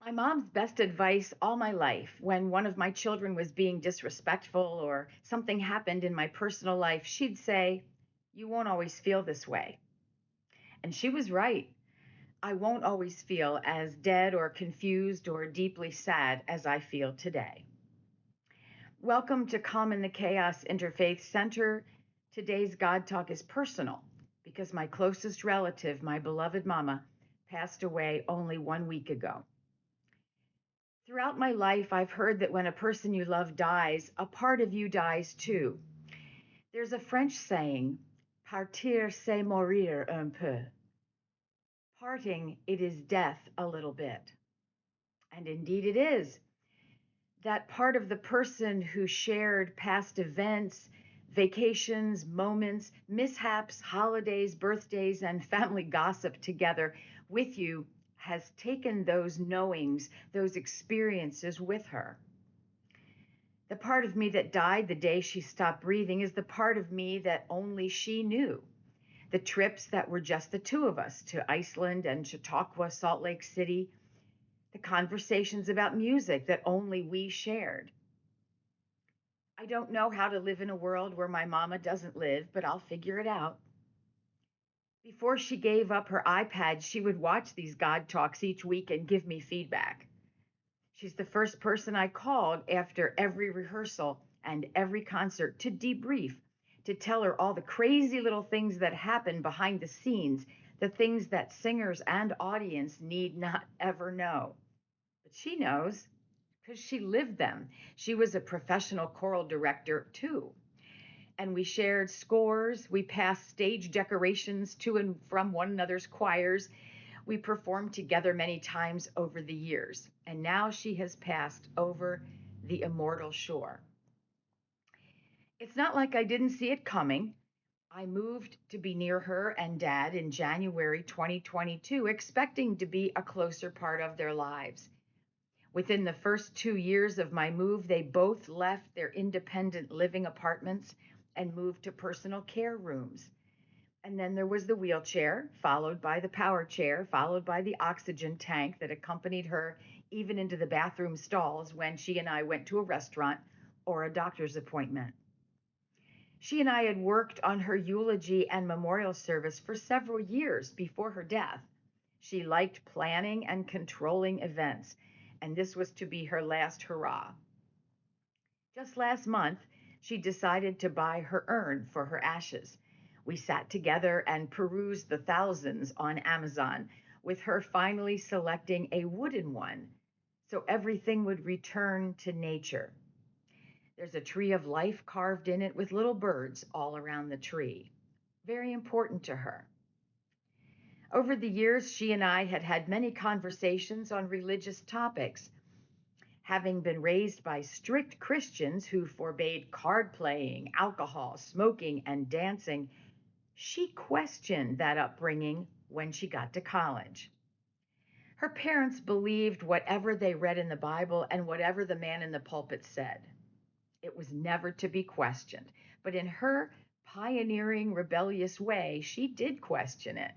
My mom's best advice all my life, when one of my children was being disrespectful or something happened in my personal life, she'd say, "You won't always feel this way." And she was right. I won't always feel as dead or confused or deeply sad as I feel today. Welcome to Calm in the Chaos Interfaith Center. Today's God Talk is personal because my closest relative, my beloved mama, passed away only 1 week ago. Throughout my life, I've heard that when a person you love dies, a part of you dies too. There's a French saying, partir c'est mourir un peu. Parting, it is death a little bit. And indeed it is. That part of the person who shared past events, vacations, moments, mishaps, holidays, birthdays, and family gossip together with you has taken those knowings, those experiences with her. The part of me that died the day she stopped breathing is the part of me that only she knew. The trips that were just the two of us to Iceland and Chautauqua, Salt Lake City, the conversations about music that only we shared. I don't know how to live in a world where my mama doesn't live, but I'll figure it out. Before she gave up her iPad, she would watch these God Talks each week and give me feedback. She's the first person I called after every rehearsal and every concert to debrief, to tell her all the crazy little things that happen behind the scenes, the things that singers and audience need not ever know. But she knows because she lived them. She was a professional choral director too. And we shared scores, we passed stage decorations to and from one another's choirs, we performed together many times over the years, and now she has passed over the immortal shore. It's not like I didn't see it coming. I moved to be near her and dad in January 2022, expecting to be a closer part of their lives. Within the first 2 years of my move, they both left their independent living apartments and moved to personal care rooms. And then there was the wheelchair, followed by the power chair, followed by the oxygen tank that accompanied her even into the bathroom stalls when she and I went to a restaurant or a doctor's appointment. She and I had worked on her eulogy and memorial service for several years before her death. She liked planning and controlling events, and this was to be her last hurrah. Just last month, she decided to buy her urn for her ashes. We sat together and perused the thousands on Amazon, with her finally selecting a wooden one so everything would return to nature. There's a tree of life carved in it with little birds all around the tree. Very important to her. Over the years, she and I had had many conversations on religious topics. Having been raised by strict Christians who forbade card playing, alcohol, smoking, and dancing, she questioned that upbringing when she got to college. Her parents believed whatever they read in the Bible and whatever the man in the pulpit said. It was never to be questioned. But in her pioneering, rebellious way, she did question it.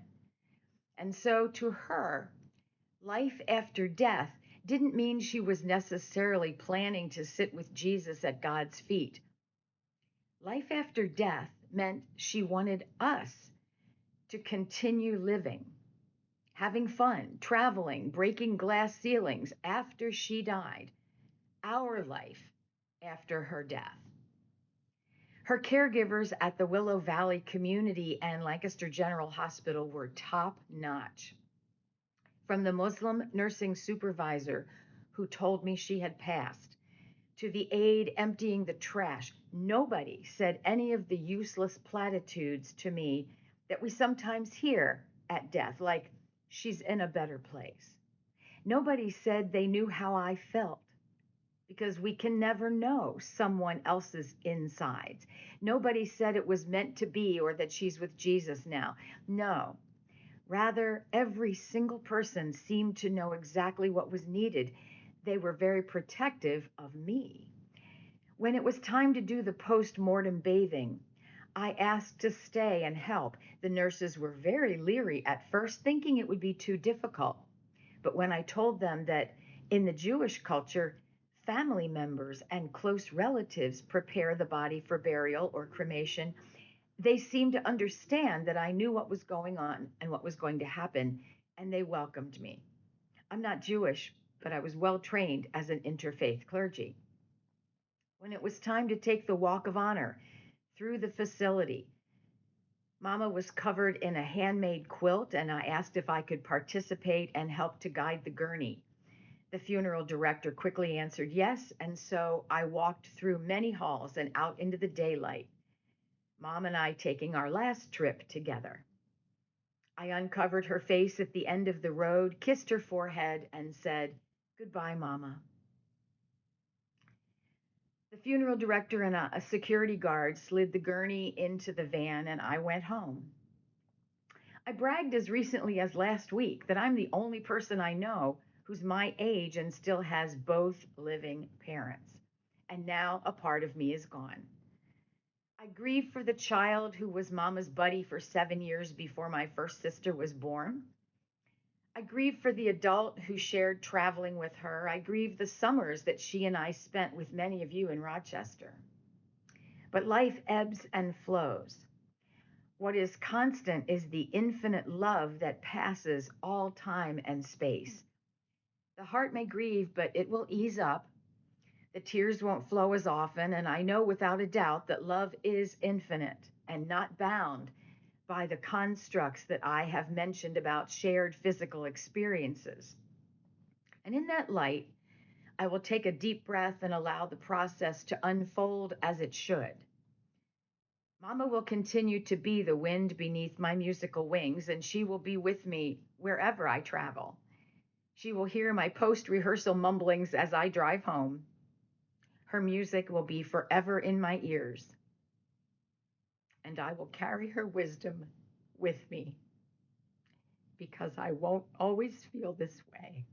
And so to her, life after death didn't mean she was necessarily planning to sit with Jesus at God's feet. Life after death meant she wanted us to continue living, having fun, traveling, breaking glass ceilings after she died, our life after her death. Her caregivers at the Willow Valley Community and Lancaster General Hospital were top notch. From the Muslim nursing supervisor who told me she had passed, to the aide emptying the trash, nobody said any of the useless platitudes to me that we sometimes hear at death, like, she's in a better place. Nobody said they knew how I felt, because we can never know someone else's insides. Nobody said it was meant to be or that she's with Jesus now. No, rather, every single person seemed to know exactly what was needed. They were very protective of me. When it was time to do the post mortem bathing, I asked to stay and help. The nurses were very leery at first, thinking it would be too difficult. But when I told them that In the Jewish culture, family members and close relatives prepare the body for burial or cremation. They seemed to understand that I knew what was going on and what was going to happen, and they welcomed me. I'm not Jewish, but I was well trained as an interfaith clergy. When it was time to take the walk of honor through the facility, Mama was covered in a handmade quilt, and I asked if I could participate and help to guide the gurney. The funeral director quickly answered yes, and so I walked through many halls and out into the daylight, Mom and I taking our last trip together. I uncovered her face at the end of the road, kissed her forehead, and said, "Goodbye, Mama." The funeral director and a security guard slid the gurney into the van, and I went home. I bragged as recently as last week that I'm the only person I know who's my age and still has both living parents. And now a part of me is gone. I grieve for the child who was Mama's buddy for 7 years before my first sister was born. I grieve for the adult who shared traveling with her. I grieve the summers that she and I spent with many of you in Rochester. But life ebbs and flows. What is constant is the infinite love that passes all time and space. The heart may grieve, but it will ease up. The tears won't flow as often, and I know without a doubt that love is infinite and not bound by the constructs that I have mentioned about shared physical experiences. And in that light, I will take a deep breath and allow the process to unfold as it should. Mama will continue to be the wind beneath my musical wings, and she will be with me wherever I travel. She will hear my post rehearsal mumblings as I drive home. Her music will be forever in my ears, and I will carry her wisdom with me because I won't always feel this way.